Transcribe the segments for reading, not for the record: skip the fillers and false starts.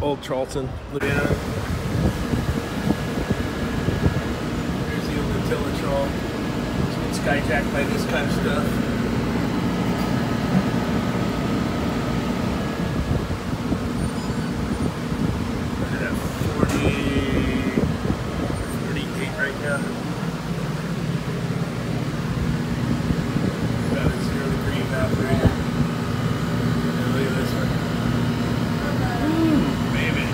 old Charlton. Look at it. There's the old Intellitrol. It's skyjacked by this kind of stuff. We're at 48 right now. Got a 0 degree evaporator. Look at this one. Baby.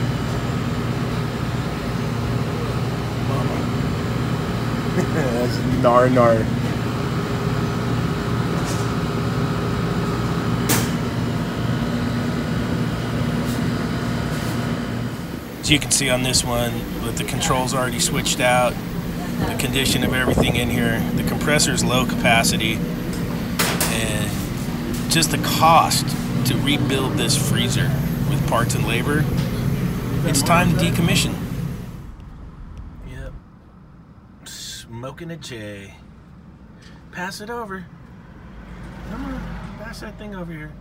Mama. That's nar. As you can see on this one, with the controls already switched out, the condition of everything in here, the compressor is low capacity, and just the cost to rebuild this freezer with parts and labor, it's time to decommission. Yep. Smoking a J. Pass it over. Come on, pass that thing over here.